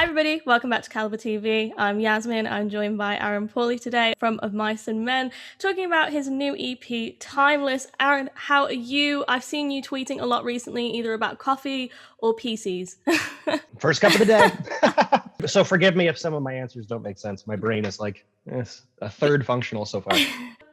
Hi everybody, welcome back to CaliberTV. I'm Yasmin. I'm joined by Aaron Pauley today from Of Mice and Men, talking about his new EP, Timeless. Aaron, how are you? I've seen you tweeting a lot recently, either about coffee or PCs. First cup of the day. So forgive me if some of my answers don't make sense. My brain is like a third functional so far.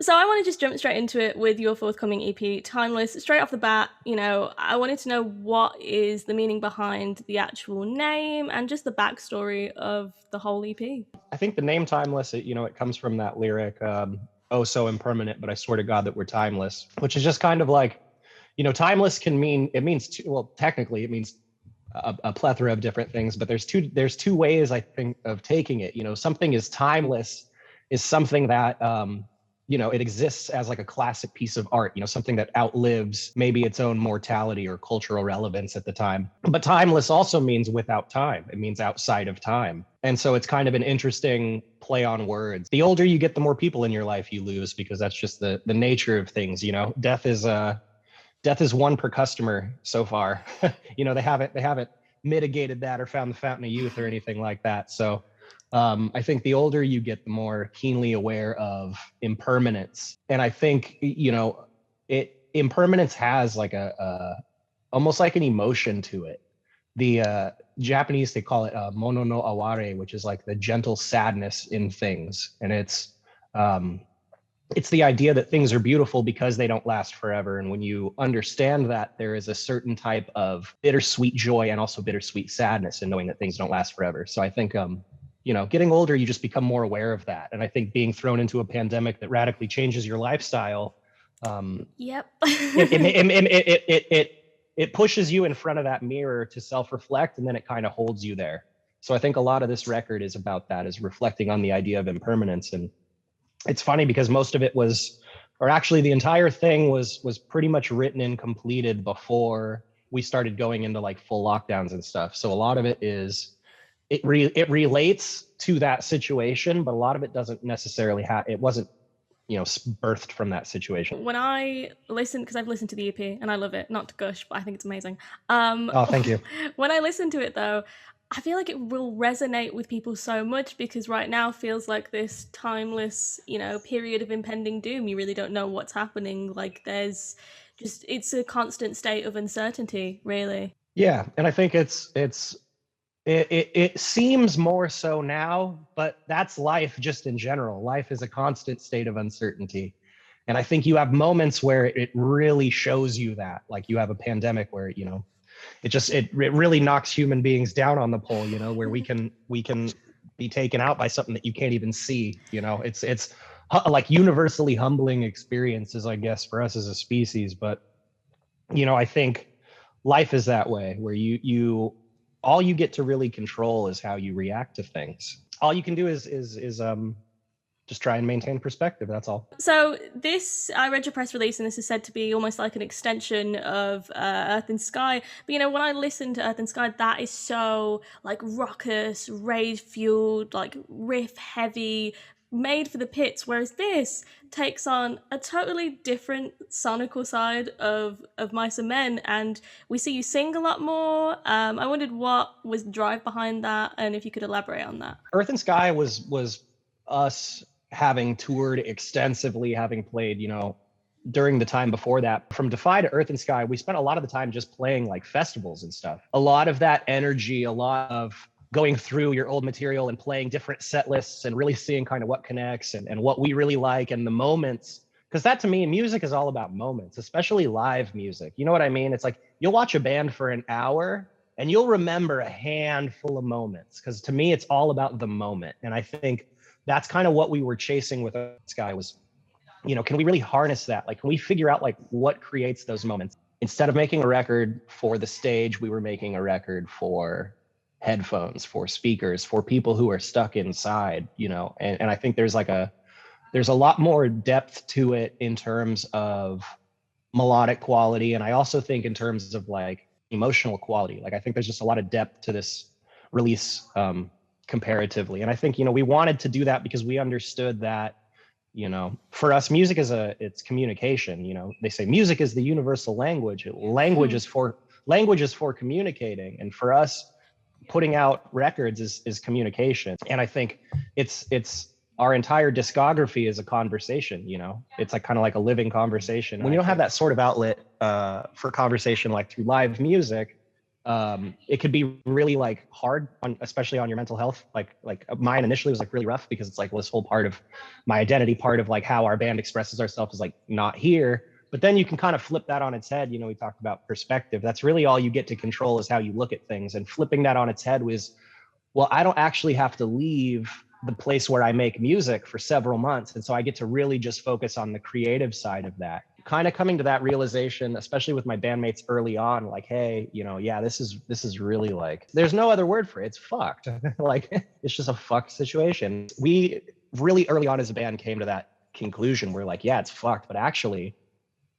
So I want to just jump straight into it with your forthcoming EP, Timeless. Straight off the bat, I wanted to know what is the meaning behind the actual name and just the backstory of the whole EP. I think the name Timeless, it comes from that lyric, oh, so impermanent, but I swear to God that we're timeless, which is just kind of like, timeless technically it means a plethora of different things, but there's two ways I think of taking it. Something is timeless is something that, it exists as like a classic piece of art, something that outlives maybe its own mortality or cultural relevance at the time. But timeless also means without time. It means outside of time. And so it's kind of an interesting play on words. The older you get, the more people in your life you lose, because that's just the nature of things. Death is one per customer so far. They haven't mitigated that or found the fountain of youth or anything like that. So I think the older you get, the more keenly aware of impermanence. And I think, impermanence has like almost like an emotion to it. The Japanese, they call it mono no aware, which is like the gentle sadness in things. And it's the idea that things are beautiful because they don't last forever. And when you understand that, there is a certain type of bittersweet joy and also bittersweet sadness in knowing that things don't last forever. So I think, getting older, you just become more aware of that. And I think being thrown into a pandemic that radically changes your lifestyle, Yep. it pushes you in front of that mirror to self-reflect, and then it kind of holds you there. So I think a lot of this record is about that, is reflecting on the idea of impermanence. And it's funny because most of it the entire thing was pretty much written and completed before we started going into like full lockdowns and stuff. So a lot of it it relates to that situation, but a lot of it doesn't necessarily it wasn't, birthed from that situation. When I listen, because I've listened to the EP and I love it, not to gush, but I think it's amazing. Oh, thank you. When I listen to it though, I feel like it will resonate with people so much because right now feels like this timeless, period of impending doom. You really don't know what's happening. Like it's a constant state of uncertainty, really. Yeah. And I think it seems more so now, but that's life just in general. Life is a constant state of uncertainty. And I think you have moments where it really shows you that, like you have a pandemic where, it really knocks human beings down on the pole, where we can be taken out by something that you can't even see. It's like universally humbling experiences, I guess, for us as a species. But, I think life is that way, where all you get to really control is how you react to things. All you can do is just try and maintain perspective. That's all. So I read your press release, and this is said to be almost like an extension of Earth and Sky. But when I listen to Earth and Sky, that is so like raucous, rage fueled, like riff heavy, made for the pits, whereas this takes on a totally different sonical side of Mice and Men, and we see you sing a lot more. I wondered what was the drive behind that, and if you could elaborate on that. Earth and Sky was us having toured extensively, having played, during the time before that. From Defy to Earth and Sky, we spent a lot of the time just playing like festivals and stuff. A lot of that energy, a lot of going through your old material and playing different set lists and really seeing kind of what connects and what we really like and the moments. Because that, to me, music is all about moments, especially live music. You know what I mean? It's like you'll watch a band for an hour and you'll remember a handful of moments. Because to me, it's all about the moment. And I think that's kind of what we were chasing with Sky was, can we really harness that? Like, can we figure out like what creates those moments? Instead of making a record for the stage, we were making a record for headphones, for speakers, for people who are stuck inside, and I think there's a lot more depth to it in terms of melodic quality. And I also think in terms of like emotional quality, like I think there's just a lot of depth to this release comparatively. And I think, we wanted to do that because we understood that, for us, music it's communication. They say music is the universal language. Language is for communicating. And for us, putting out records is communication. And I think it's our entire discography is a conversation, you know, it's like kind of like a living conversation. When you don't have that sort of outlet for conversation, like through live music, it could be really like hard on, especially on your mental health. Like mine initially was like really rough because it's like, well, this whole part of my identity, part of like how our band expresses ourselves is like not here. But then you can kind of flip that on its head. You know, we talked about perspective. That's really all you get to control is how you look at things. And flipping that on its head was, well, I don't actually have to leave the place where I make music for several months. And so I get to really just focus on the creative side of that. Kind of coming to that realization, especially with my bandmates early on, like, hey, you know, yeah, this is really like, there's no other word for it. It's fucked. Like, it's just a fucked situation. We really early on as a band came to that conclusion. We're like, yeah, it's fucked. But actually,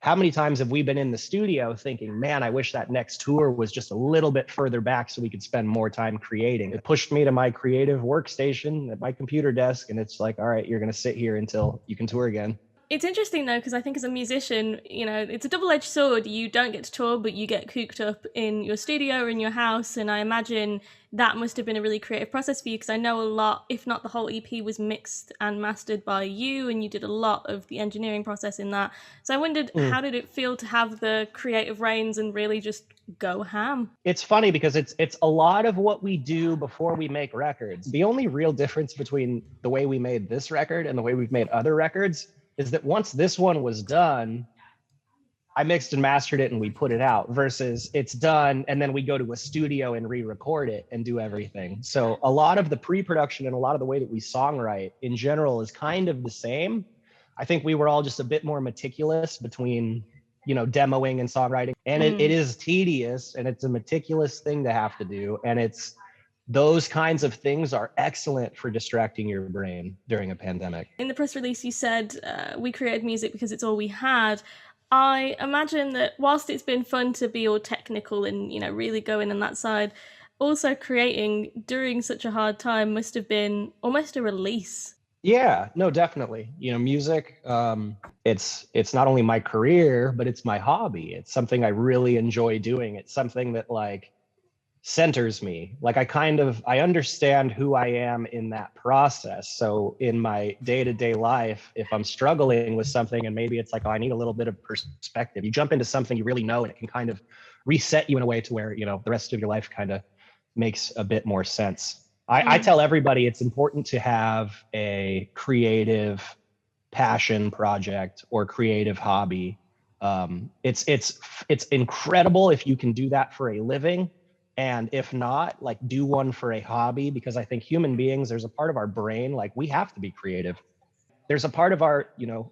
how many times have we been in the studio thinking, man, I wish that next tour was just a little bit further back so we could spend more time creating. It pushed me to my creative workstation at my computer desk. And it's like, all right, you're going to sit here until you can tour again. It's interesting though, because I think as a musician, you know, it's a double-edged sword. You don't get to tour, but you get cooped up in your studio or in your house. And I imagine that must have been a really creative process for you, because I know a lot, if not the whole EP, was mixed and mastered by you, and you did a lot of the engineering process in that. So I wondered, how did it feel to have the creative reins and really just go ham? It's funny because it's a lot of what we do before we make records. The only real difference between the way we made this record and the way we've made other records is that once this one was done, I mixed and mastered it and we put it out, versus it's done and then we go to a studio and re-record it and do everything. So a lot of the pre-production and a lot of the way that we songwrite in general is kind of the same. I think we were all just a bit more meticulous between, you know, demoing and songwriting. And it is tedious and it's a meticulous thing to have to do. And it's, those kinds of things are excellent for distracting your brain during a pandemic. In the press release, you said, we created music because it's all we had. I imagine that whilst it's been fun to be all technical and, you know, really go in on that side, also creating during such a hard time must have been almost a release. Yeah, no, definitely. You know, music, it's not only my career, but it's my hobby. It's something I really enjoy doing. It's something that like centers me. Like I understand who I am in that process. So in my day-to-day life, if I'm struggling with something and maybe it's like, oh, I need a little bit of perspective, you jump into something you really know and it can kind of reset you in a way to where, you know, the rest of your life kind of makes a bit more sense. I tell everybody it's important to have a creative passion project or creative hobby. It's incredible if you can do that for a living. And if not, like do one for a hobby, because I think human beings, there's a part of our brain, like we have to be creative. There's a part of our, you know,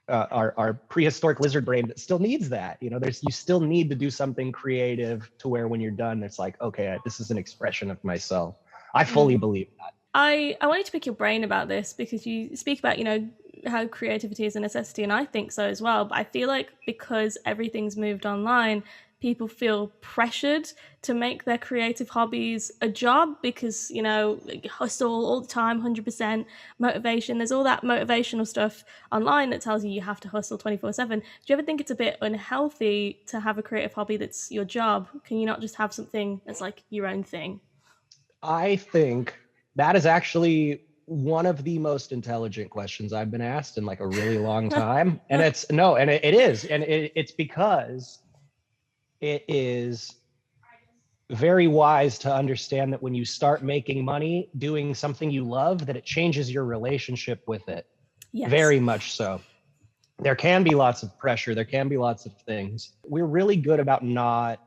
our prehistoric lizard brain that still needs that. You know, you still need to do something creative to where when you're done, it's like, okay, this is an expression of myself. I fully believe that. I wanted to pick your brain about this because you speak about, you know, how creativity is a necessity, and I think so as well. But I feel like because everything's moved online, people feel pressured to make their creative hobbies a job because, you know, hustle all the time, 100% motivation. There's all that motivational stuff online that tells you you have to hustle 24/7. Do you ever think it's a bit unhealthy to have a creative hobby that's your job? Can you not just have something that's like your own thing? I think that is actually one of the most intelligent questions I've been asked in like a really long time. And it's no, and it is. And it's because it is very wise to understand that when you start making money doing something you love, that it changes your relationship with it. Yes. Very much so. There can be lots of pressure. There can be lots of things. We're really good about not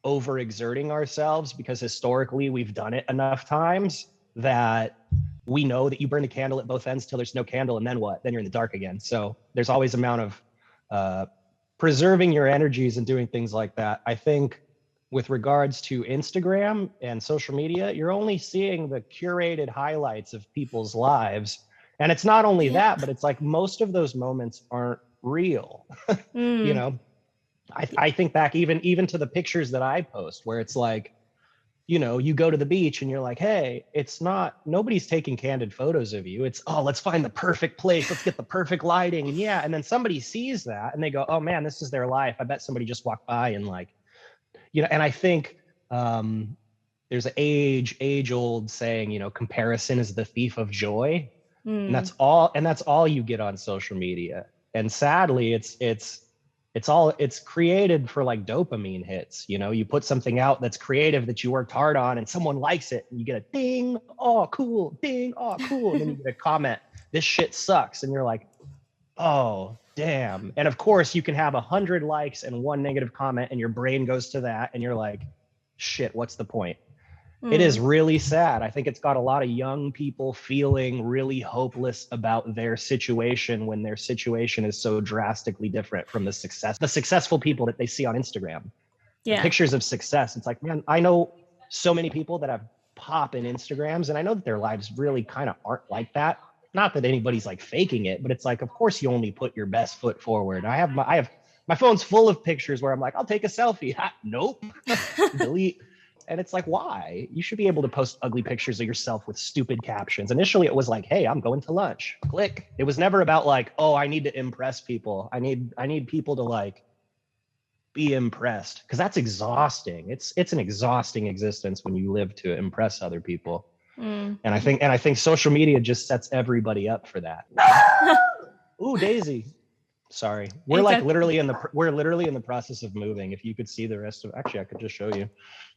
overexerting ourselves because historically we've done it enough times that we know that you burn a candle at both ends till there's no candle, and then what? Then you're in the dark again. So there's always amount of preserving your energies and doing things like that. I think with regards to Instagram and social media, you're only seeing the curated highlights of people's lives. And it's not only that, but it's like most of those moments aren't real. You know, I think back even to the pictures that I post where it's like, you know, you go to the beach and you're like, hey, it's not, nobody's taking candid photos of you. It's, oh, let's find the perfect place. Let's get the perfect lighting. And yeah. And then somebody sees that and they go, oh man, this is their life. I bet somebody just walked by and like, you know, and I think there's an age old saying, you know, comparison is the thief of joy. And that's all you get on social media. And sadly, it's created for like dopamine hits. You know, you put something out that's creative that you worked hard on and someone likes it and you get a ding, oh cool, ding, oh cool. And then you get a comment, this shit sucks. And you're like, oh damn. And of course you can have 100 likes and 1 negative comment and your brain goes to that and you're like, shit, what's the point? It is really sad. I think it's got a lot of young people feeling really hopeless about their situation when their situation is so drastically different from the successful people that they see on Instagram. Yeah. Pictures of success. It's like, man, I know so many people that have pop in Instagrams, and I know that their lives really kind of aren't like that. Not that anybody's like faking it, but it's like, of course you only put your best foot forward. I have my phone's full of pictures where I'm like, I'll take a selfie. Nope. Delete. And it's like, why? You should be able to post ugly pictures of yourself with stupid captions. Initially, it was like, hey, I'm going to lunch. Click. It was never about like, oh, I need to impress people. I need people to like be impressed, because that's exhausting. It's an exhausting existence when you live to impress other people. And I think social media just sets everybody up for that. Ooh, Daisy. Sorry. We're like literally in the process of moving. If you could see the rest of, actually I could just show you.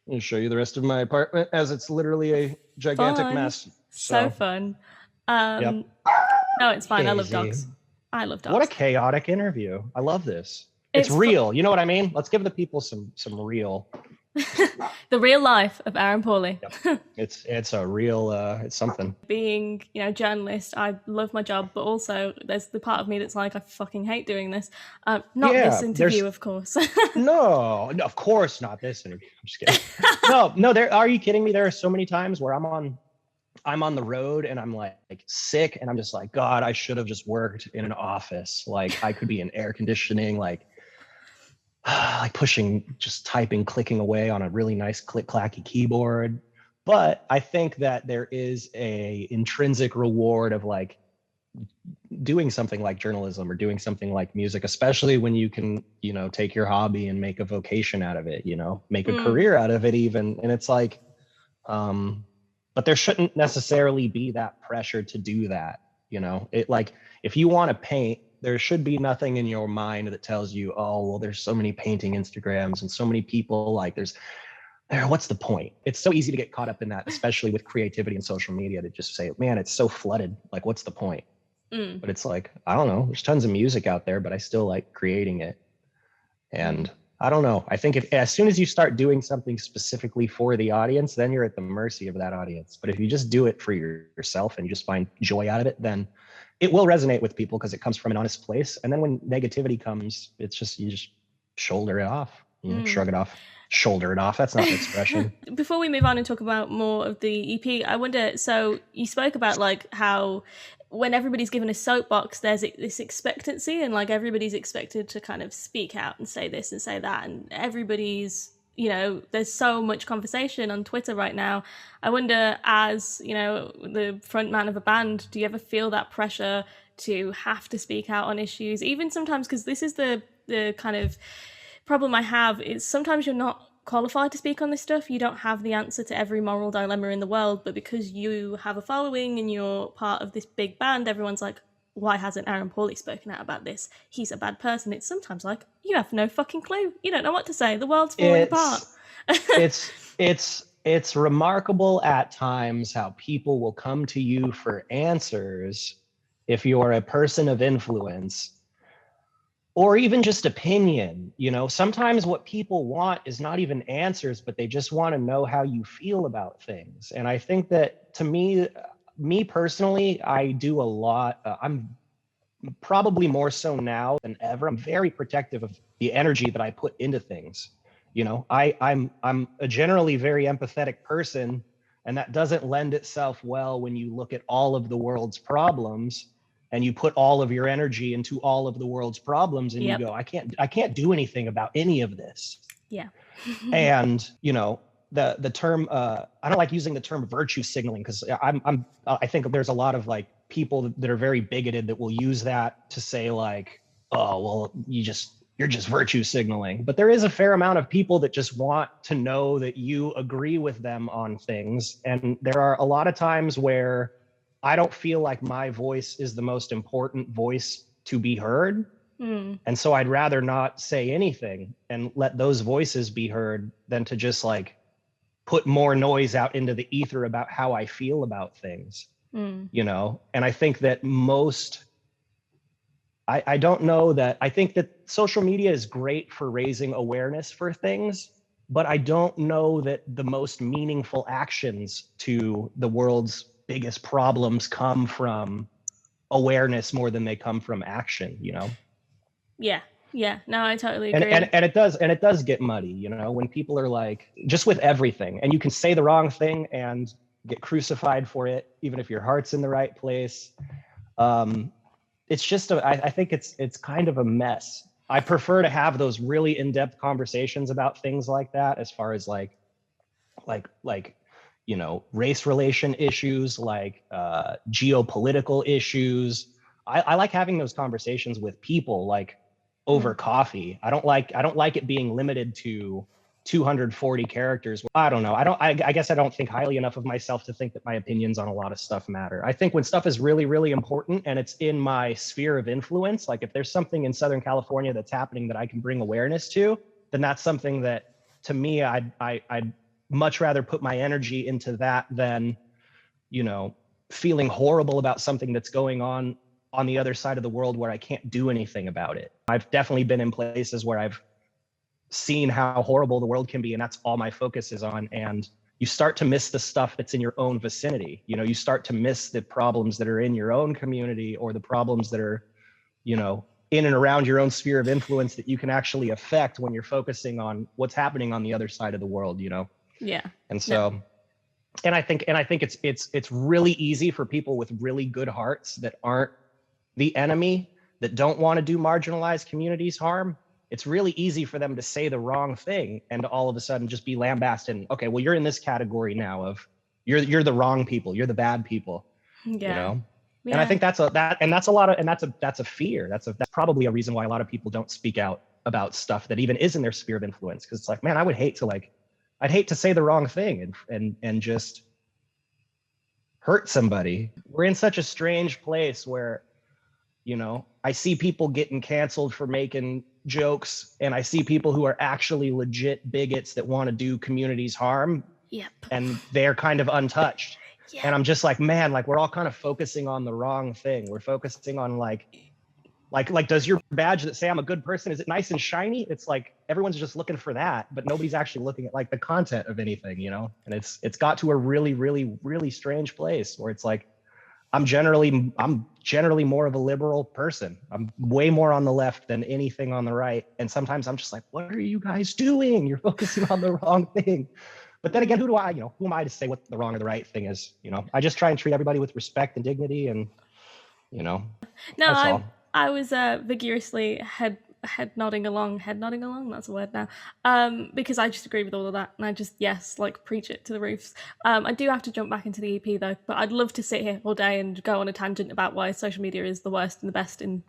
I'm gonna show you the rest of my apartment as it's literally a gigantic mess. So fun. No, it's fine. Daisy. I love dogs. I love dogs. What a chaotic interview. I love this. It's real. You know what I mean? Let's give the people some real. The real life of Aaron Pauley. Yep. It's a real it's something. Being, you know, journalist, I love my job, but also there's the part of me that's like, I fucking hate doing this. Not this interview, of course. no, of course not this interview. I'm just kidding. No, are you kidding me? There are so many times where I'm on the road and I'm like sick and I'm just like, God, I should have just worked in an office. Like I could be in air conditioning, like pushing, just typing, clicking away on a really nice click-clacky keyboard. But I think that there is a intrinsic reward of like doing something like journalism or doing something like music, especially when you can, you know, take your hobby and make a vocation out of it, you know, make a career out of it even. And it's like, but there shouldn't necessarily be that pressure to do that. You know, it like, if you want to paint, there should be nothing in your mind that tells you, oh, well, there's so many painting Instagrams and so many people, like what's the point? It's so easy to get caught up in that, especially with creativity and social media, to just say, man, it's so flooded. Like, what's the point? But it's like, I don't know, there's tons of music out there, but I still like creating it. And I don't know. I think as soon as you start doing something specifically for the audience, then you're at the mercy of that audience. But if you just do it for yourself and you just find joy out of it, then it will resonate with people because it comes from an honest place. And then when negativity comes, it's just, you just shoulder it off, you know, shrug it off, shoulder it off. That's not an expression. Before we move on and talk about more of the EP, I wonder, so you spoke about like how when everybody's given a soapbox, there's this expectancy and like everybody's expected to kind of speak out and say this and say that. And everybody's, you know, there's so much conversation on Twitter right now. I wonder, as, you know, the front man of a band, do you ever feel that pressure to have to speak out on issues? Even sometimes, because this is the kind of problem I have, is sometimes you're not qualified to speak on this stuff. You don't have the answer to every moral dilemma in the world, but because you have a following and you're part of this big band, everyone's like, why hasn't Aaron Pauley spoken out about this? He's a bad person. It's sometimes like, you have no fucking clue. You don't know what to say. The world's falling apart. It's remarkable at times how people will come to you for answers if you're a person of influence or even just opinion. You know, sometimes what people want is not even answers, but they just want to know how you feel about things. And I think that, to me personally, I do a lot. I'm probably more so now than ever. I'm very protective of the energy that I put into things. You know, I'm a generally very empathetic person, and that doesn't lend itself well when you look at all of the world's problems and you put all of your energy into all of the world's problems and you go, I can't do anything about any of this. Yeah. And, you know, the term, I don't like using the term virtue signaling, because I think there's a lot of like people that are very bigoted that will use that to say like, oh, well, you just you're just virtue signaling. But there is a fair amount of people that just want to know that you agree with them on things. And there are a lot of times where I don't feel like my voice is the most important voice to be heard. And so I'd rather not say anything and let those voices be heard than to just like put more noise out into the ether about how I feel about things, you know? And I think that I don't know that, I think that social media is great for raising awareness for things, but I don't know that the most meaningful actions to the world's biggest problems come from awareness more than they come from action, you know? Yeah, no, I totally agree. And it does get muddy, you know, when people are like, just with everything, and you can say the wrong thing and get crucified for it, even if your heart's in the right place. It's just, I think it's kind of a mess. I prefer to have those really in-depth conversations about things like that, as far as like, you know, race relation issues, like geopolitical issues. I like having those conversations with people, like over coffee. I don't like it being limited to 240 characters. I don't know. I guess I don't think highly enough of myself to think that my opinions on a lot of stuff matter. I think when stuff is really, really important and it's in my sphere of influence, like if there's something in Southern California that's happening that I can bring awareness to, then that's something that, to me, I'd much rather put my energy into that than, you know, feeling horrible about something that's going on the other side of the world where I can't do anything about it. I've definitely been in places where I've seen how horrible the world can be, and that's all my focus is on. And you start to miss the stuff that's in your own vicinity. You know, you start to miss the problems that are in your own community, or the problems that are, you know, in and around your own sphere of influence that you can actually affect when you're focusing on what's happening on the other side of the world, you know? Yeah. And so, and I think it's really easy for people with really good hearts that aren't the enemy, that don't want to do marginalized communities harm. It's really easy for them to say the wrong thing and to all of a sudden just be lambasted. And, okay, well, you're in this category now of you're the wrong people, you're the bad people. Yeah. You know? Yeah. And I think that's a fear. That's probably a reason why a lot of people don't speak out about stuff that even is in their sphere of influence. Cause it's like, man, I'd hate to say the wrong thing and just hurt somebody. We're in such a strange place where, you know, I see people getting canceled for making jokes, and I see people who are actually legit bigots that want to do communities harm. Yep. And they're kind of untouched. Yeah. And I'm just like, man, like we're all kind of focusing on the wrong thing. We're focusing on like, does your badge that say I'm a good person, is it nice and shiny? It's like everyone's just looking for that, but nobody's actually looking at like the content of anything, you know? And it's got to a really, really, really strange place where it's like, I'm generally more of a liberal person. I'm way more on the left than anything on the right. And sometimes I'm just like, what are you guys doing? You're focusing on the wrong thing. But then again, who am I to say what the wrong or the right thing is? You know, I just try and treat everybody with respect and dignity, and, you know, no, I was vigorously head nodding along, that's a word now, because I just agree with all of that, and I just, yes, like preach it to the roofs. I do have to jump back into the EP though, but I'd love to sit here all day and go on a tangent about why social media is the worst and the best in...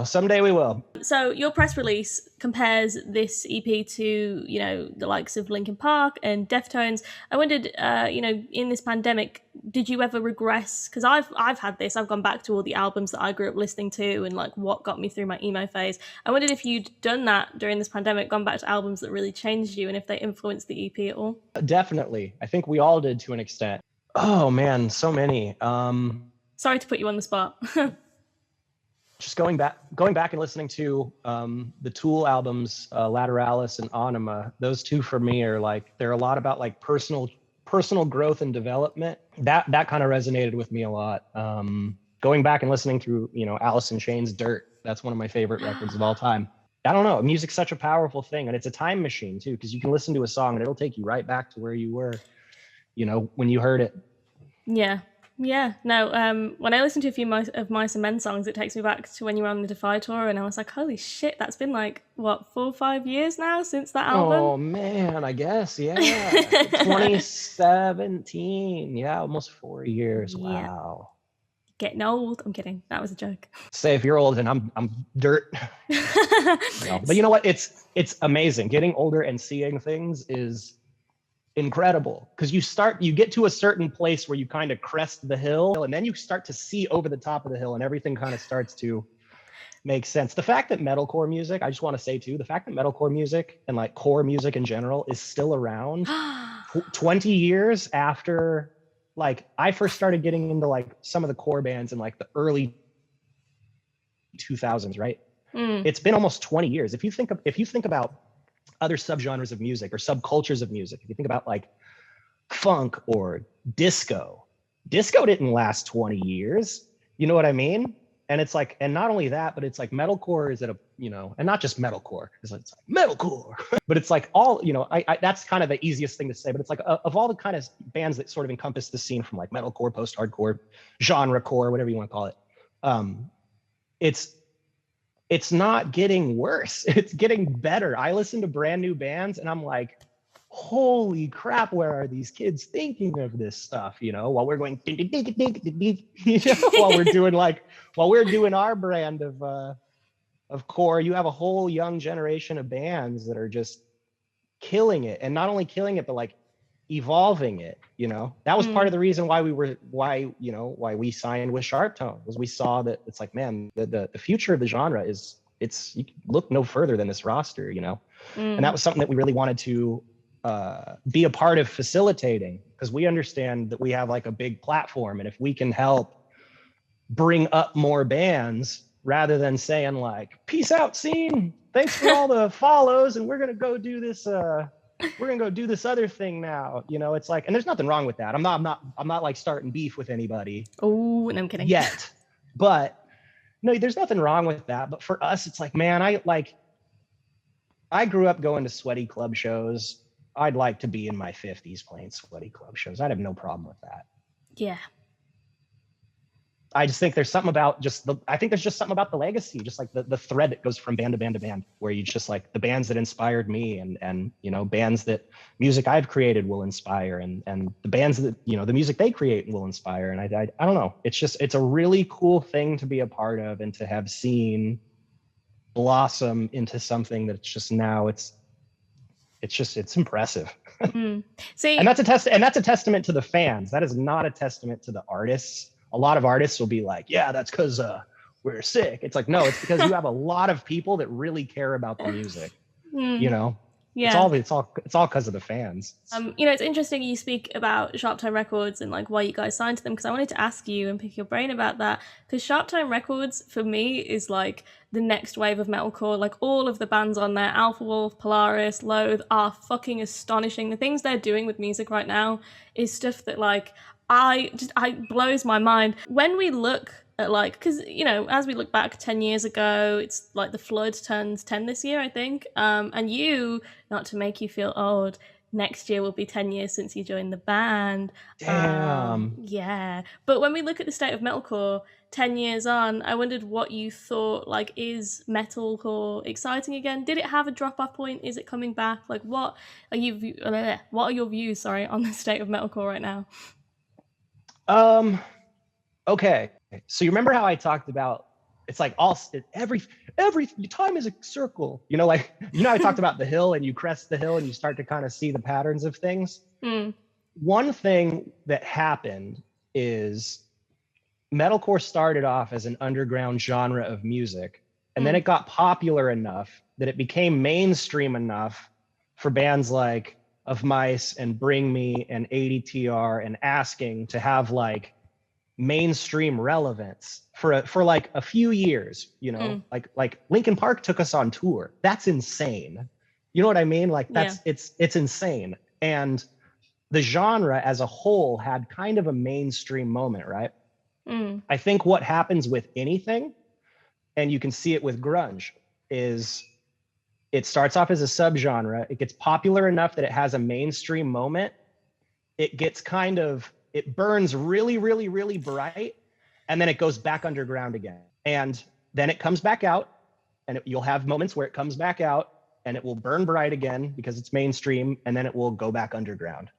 Someday we will. So your press release compares this EP to, you know, the likes of Linkin Park and Deftones. I wondered, you know, in this pandemic, did you ever regress? Because I've had this. I've gone back to all the albums that I grew up listening to and like what got me through my emo phase. I wondered if you'd done that during this pandemic, gone back to albums that really changed you, and if they influenced the EP at all. Definitely. I think we all did to an extent. Oh man, so many. Sorry to put you on the spot. Just going back and listening to the Tool albums, Lateralis and Anima. Those two for me are like, they're a lot about like personal growth and development. That kind of resonated with me a lot. Going back and listening through, you know, Alice in Chains' Dirt. That's one of my favorite records of all time. I don't know. Music's such a powerful thing, and it's a time machine too, because you can listen to a song and it'll take you right back to where you were, you know, when you heard it. Yeah. No, when I listen to a few of Mice and Men songs, it takes me back to when you were on the Defy tour, and I was like, holy shit, that's been like, what, 4 or 5 years now since that album? Oh man, I guess, yeah. 2017, yeah, almost 4 years. Wow. Getting old. I'm kidding. That was a joke. Say if you're old and I'm dirt. No. But you know what? It's amazing. Getting older and seeing things is incredible, because you get to a certain place where you kind of crest the hill, and then you start to see over the top of the hill, and everything kind of starts to make sense. The fact that metalcore music, I just want to say too, the fact that metalcore music and like core music in general is still around 20 years after, like, I first started getting into like some of the core bands in like the early 2000s, right? It's been almost 20 years. If you think about other subgenres of music or subcultures of music, if you think about like funk or disco didn't last 20 years. You know what I mean? And it's like, and not only that, but it's like metalcore is at a, you know, and not just metalcore, it's like metalcore, but it's like all, you know, I that's kind of the easiest thing to say, but it's like of all the kind of bands that sort of encompass the scene from like metalcore, post-hardcore, genre core, whatever you want to call it, it's not getting worse. It's getting better. I listen to brand new bands and I'm like, holy crap, where are these kids thinking of this stuff? You know, while we're going, you know, while we're doing our brand of core, you have a whole young generation of bands that are just killing it, and not only killing it, but like evolving it. You know, that was part of the reason why we signed with SharpTone, was we saw that it's like, man, the future of the genre is, you can look no further than this roster, you know. And that was something that we really wanted to be a part of facilitating, because we understand that we have like a big platform, and if we can help bring up more bands rather than saying like, peace out scene, thanks for all the follows, and we're gonna go do this other thing now, you know. It's like, and there's nothing wrong with that. I'm not like starting beef with anybody. Oh, no, I'm kidding. Yet. But no, there's nothing wrong with that. But for us, it's like, man, I grew up going to sweaty club shows. I'd like to be in my 50s playing sweaty club shows. I'd have no problem with that. Yeah. I just think there's something about there's just something about the legacy, just like the thread that goes from band to band to band, where you just like the bands that inspired me, and you know, bands that music I've created will inspire, and the bands that, you know, the music they create will inspire. And I don't know, it's a really cool thing to be a part of, and to have seen blossom into something that's just now it's impressive. See, and that's a testament to the fans. That is not a testament to the artists. A lot of artists will be like, yeah, that's because we're sick. It's like, no, it's because you have a lot of people that really care about the music. You know, yeah, it's all because of the fans. You know, it's interesting you speak about SharpTone Records and like why you guys signed to them, because I wanted to ask you and pick your brain about that, because SharpTone Records for me is like the next wave of metalcore. Like all of the bands on there, Alpha Wolf, Polaris, Loathe, are fucking astonishing. The things they're doing with music right now is stuff that like I blows my mind. When we look at like, because you know, as we look back 10 years ago, it's like the Flood turns 10 this year, I think, and you, not to make you feel old, next year will be 10 years since you joined the band. Damn. Yeah, but when we look at the state of metalcore 10 years on, I wondered what you thought, like, is metalcore exciting again? Did it have a drop-off point? Is it coming back? Like, what are your views, on the state of metalcore right now? Okay. So you remember how I talked about, it's like every time is a circle, you know, like, you know, I talked about the hill, and you crest the hill and you start to kind of see the patterns of things. One thing that happened is metalcore started off as an underground genre of music, and then it got popular enough that it became mainstream enough for bands like Of Mice and Bring Me and ADTR and Asking to have like mainstream relevance for like a few years, you know. Like Linkin Park took us on tour. That's insane. You know what I mean? Like that's it's insane. And the genre as a whole had kind of a mainstream moment, right? I think what happens with anything, and you can see it with grunge, is it starts off as a subgenre. It gets popular enough that it has a mainstream moment. It gets it burns really, really, really bright, and then it goes back underground again. And then it comes back out, and you'll have moments where it comes back out, and it will burn bright again because it's mainstream, and then it will go back underground.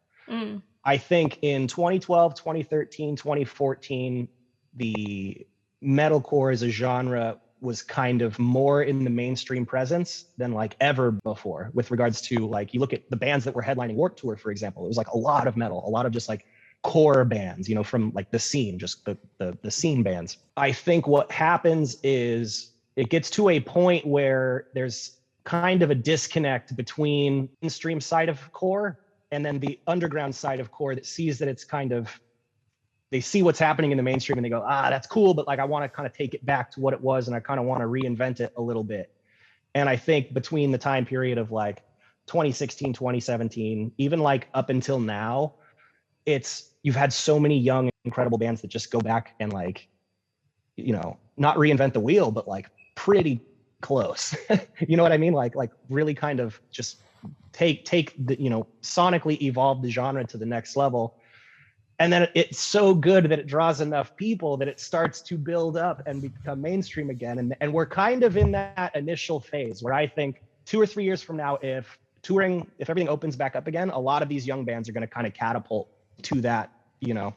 I think in 2012, 2013, 2014, the metalcore as a genre was kind of more in the mainstream presence than like ever before, with regards to like, you look at the bands that were headlining Warped Tour, for example, it was like a lot of metal, a lot of just like core bands, you know, from like the scene, just the scene bands. I think what happens is it gets to a point where there's kind of a disconnect between the mainstream side of core and then the underground side of core that sees that it's kind of, they see what's happening in the mainstream and they go, that's cool, but like I want to kind of take it back to what it was and I kind of want to reinvent it a little bit. And I think between the time period of like 2016, 2017, even like up until now, you've had so many young, incredible bands that just go back and like, you know, not reinvent the wheel, but like pretty close. You know what I mean? Like really kind of just take the, you know, sonically evolve the genre to the next level. And then it's so good that it draws enough people that it starts to build up and become mainstream again. And we're kind of in that initial phase where I think 2 or 3 years from now, if everything opens back up again, a lot of these young bands are going to kind of catapult to that, you know,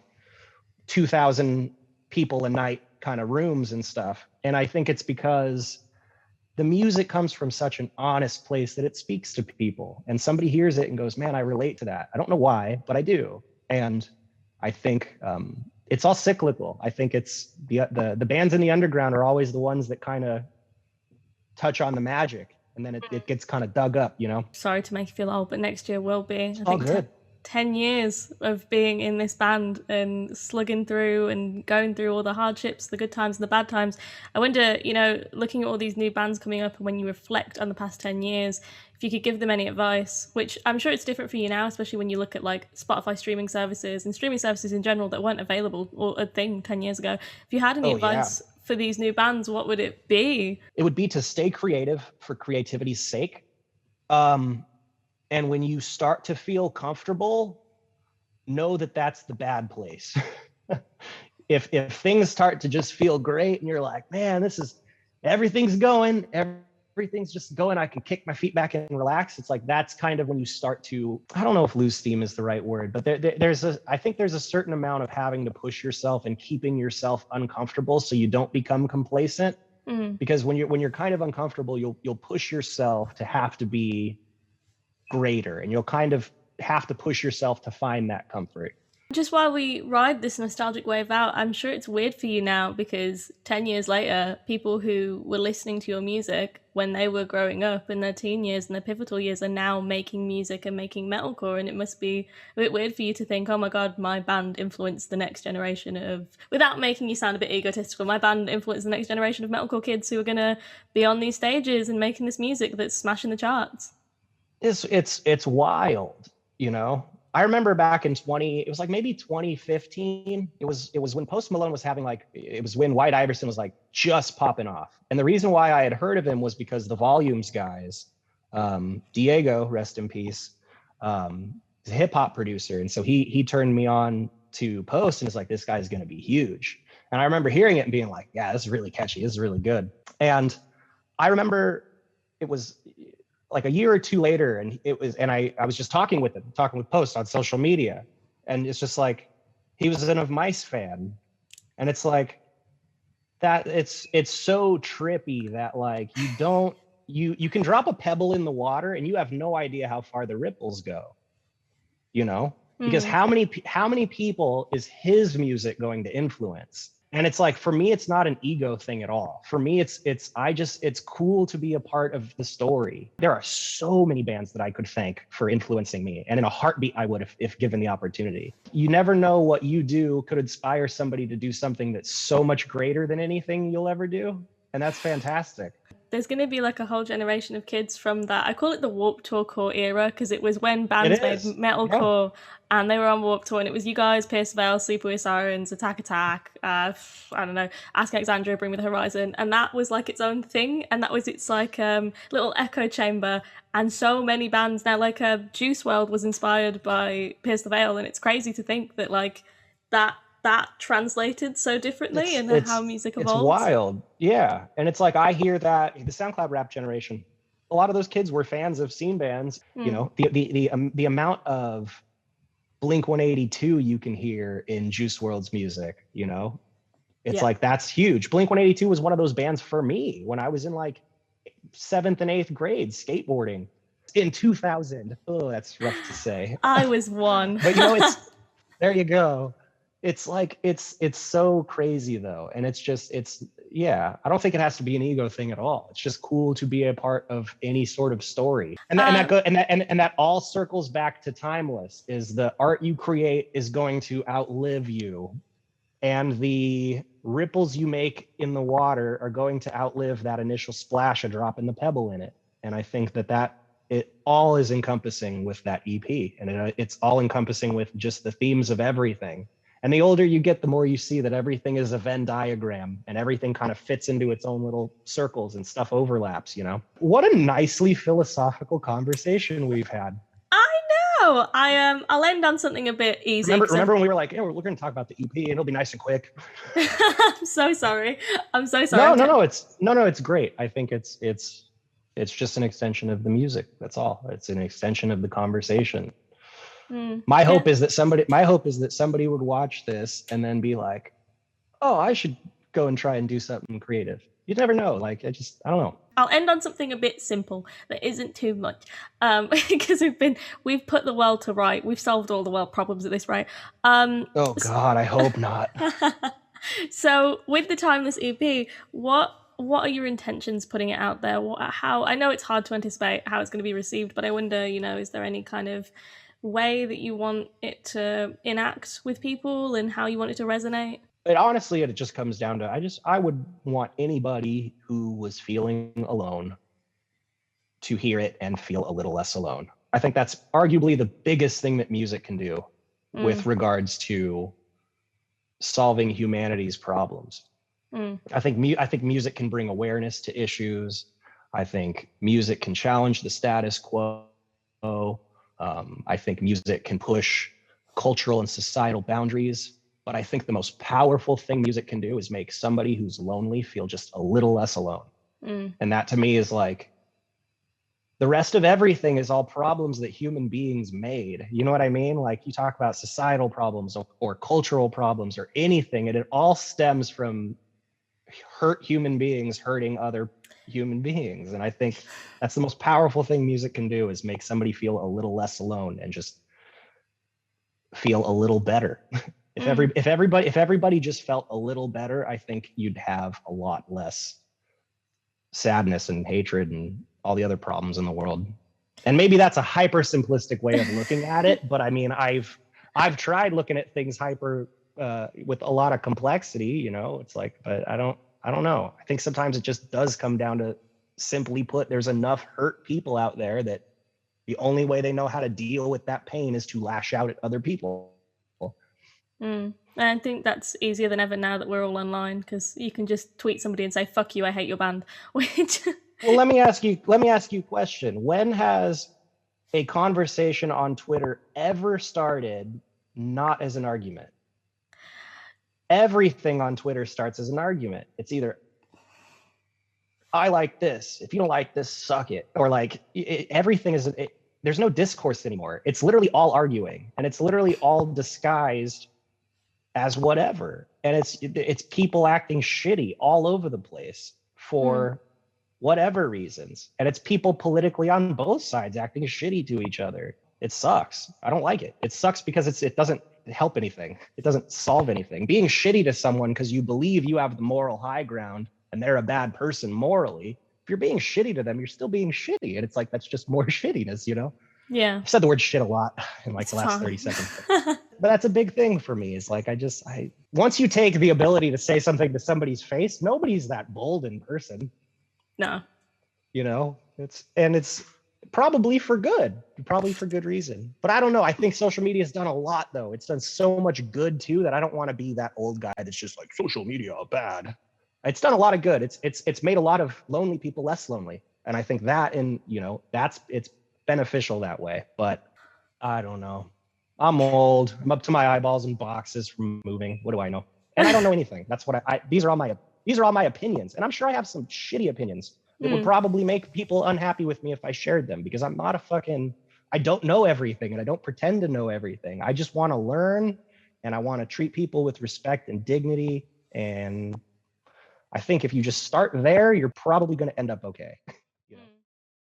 2,000 people a night kind of rooms and stuff. And I think it's because the music comes from such an honest place that it speaks to people. And somebody hears it and goes, man, I relate to that. I don't know why, but I do. And I think it's all cyclical. I think it's the bands in the underground are always the ones that kind of touch on the magic, and then it gets kind of dug up, you know? Sorry to make you feel old, but next year will be. It's all good. 10 years of being in this band and slugging through and going through all the hardships, the good times and the bad times. I wonder, you know, looking at all these new bands coming up and when you reflect on the past 10 years, if you could give them any advice, which I'm sure it's different for you now, especially when you look at like Spotify streaming services and streaming services in general that weren't available or a thing 10 years ago. If you had any advice for these new bands, what would it be? It would be to stay creative for creativity's sake. And when you start to feel comfortable, know that that's the bad place. If things start to just feel great and you're like, man, everything's just going, I can kick my feet back and relax. It's like, that's kind of when you start to, I don't know if lose steam is the right word, but I think there's a certain amount of having to push yourself and keeping yourself uncomfortable so you don't become complacent. Mm-hmm. Because when you're kind of uncomfortable, you'll push yourself to have to be greater, and you'll kind of have to push yourself to find that comfort. Just while we ride this nostalgic wave out, I'm sure it's weird for you now because 10 years later, people who were listening to your music when they were growing up in their teen years and their pivotal years are now making music and making metalcore, and it must be a bit weird for you to think, oh my god, my band influenced the next generation of, without making you sound a bit egotistical, my band influenced the next generation of metalcore kids who are going to be on these stages and making this music that's smashing the charts. It's wild, you know. I remember back in it was like maybe 2015. It was when Post Malone was it was when White Iverson was like just popping off. And the reason why I had heard of him was because the Volumes guys, Diego, rest in peace, is a hip hop producer. And so he turned me on to Post and was like, this guy's going to be huge. And I remember hearing it and being like, yeah, this is really catchy. This is really good. And I remember it was like a year or two later, and I was just talking with Post on social media, and it's just like, he was an Of Mice fan. And it's like that, it's so trippy that like, you can drop a pebble in the water and you have no idea how far the ripples go, you know, because how many people is his music going to influence? And it's like, for me, it's not an ego thing at all. For me, it's cool to be a part of the story. There are so many bands that I could thank for influencing me. And in a heartbeat, I would if given the opportunity. You never know what you do could inspire somebody to do something that's so much greater than anything you'll ever do. And that's fantastic. There's going to be like a whole generation of kids from that. I call it the Warped Tour core era because it was when bands made metalcore and they were on Warped Tour, and it was you guys, Pierce Veil, Sleepaway Sirens, Attack Attack, I don't know, Ask Alexandria, Bring Me the Horizon, and that was like its own thing, and that was its like little echo chamber. And so many bands now, like Juice WRLD was inspired by Pierce the Veil, and it's crazy to think that like that translated so differently and how music evolves. It's wild. Yeah. And it's like, I hear that the SoundCloud rap generation, a lot of those kids were fans of scene bands. You know, the amount of Blink 182 you can hear in Juice WRLD's music, you know, It's like, that's huge. Blink-182 was one of those bands for me when I was in like 7th and 8th grade skateboarding in 2000. Oh, that's rough to say. I was one. But you know, it's there you go. It's like it's so crazy though, and it's yeah. I don't think it has to be an ego thing at all. It's just cool to be a part of any sort of story, and that all circles back to timeless. Is the art you create is going to outlive you, and the ripples you make in the water are going to outlive that initial splash of dropping the pebble in it. And I think that it all is encompassing with that EP, and it's all encompassing with just the themes of everything. And the older you get, the more you see that everything is a Venn diagram and everything kind of fits into its own little circles and stuff overlaps, you know? What a nicely philosophical conversation we've had. I know. I'll end on something a bit easy. Remember when we were like, hey, we're going to talk about the EP and it'll be nice and quick. I'm so sorry. No, it's great. I think it's just an extension of the music. That's all. It's an extension of the conversation. My hope is that somebody would watch this and then be like, oh, I should go and try and do something creative. You never know. Like, I don't know. I'll end on something a bit simple that isn't too much, because we've put the world to right. We've solved all the world problems at this rate. Oh God, I hope not. So with the Timeless EP, what are your intentions putting it out there? How I know it's hard to anticipate how it's going to be received, but I wonder, is there any kind of way that you want it to enact with people and how you want it to resonate? Honestly, it just comes down to, I would want anybody who was feeling alone to hear it and feel a little less alone. I think that's arguably the biggest thing that music can do with regards to solving humanity's problems. I think music can bring awareness to issues. I think music can challenge the status quo. I think music can push cultural and societal boundaries. But I think the most powerful thing music can do is make somebody who's lonely feel just a little less alone. And that to me is like, the rest of everything is all problems that human beings made. You know what I mean? Like, you talk about societal problems or cultural problems or anything, and it all stems from hurt human beings hurting other human beings. And I think that's the most powerful thing music can do, is make somebody feel a little less alone and just feel a little better. If everybody just felt a little better, I think you'd have a lot less sadness and hatred and all the other problems in the world. And maybe that's a hyper simplistic way of looking at it, but I mean, I've tried looking at things hyper with a lot of complexity, it's like, but I don't know. I think sometimes it just does come down to, simply put, there's enough hurt people out there that the only way they know how to deal with that pain is to lash out at other people. I think that's easier than ever now that we're all online, because you can just tweet somebody and say, fuck you, I hate your band. Which well, let me ask you a question. When has a conversation on Twitter ever started not as an argument? Everything on Twitter starts as an argument. It's either, I like this, if you don't like this, suck it. Or like, everything is, there's no discourse anymore. It's literally all arguing, and it's literally all disguised as whatever. And it's people acting shitty all over the place for whatever reasons. And it's people politically on both sides acting shitty to each other. It sucks. I don't like it. It sucks because it doesn't help anything. It doesn't solve anything. Being shitty to someone because you believe you have the moral high ground and they're a bad person morally, if you're being shitty to them, you're still being shitty. And it's like, that's just more shittiness, Yeah. I've said the word shit a lot in like the last 30 seconds. But that's a big thing for me. Is like, once you take the ability to say something to somebody's face, nobody's that bold in person. No. It's probably for good reason. But I don't know. I think social media has done a lot, though. It's done so much good too that I don't want to be that old guy that's just like, social media bad. It's done a lot of good. It's made a lot of lonely people less lonely. And I think that, and it's beneficial that way. But I don't know. I'm old. I'm up to my eyeballs in boxes from moving. What do I know? And I don't know anything. That's what these are all my opinions. And I'm sure I have some shitty opinions that would probably make people unhappy with me if I shared them, because I'm not I don't know everything, and I don't pretend to know everything. I just want to learn, and I want to treat people with respect and dignity. And I think if you just start there, you're probably going to end up okay.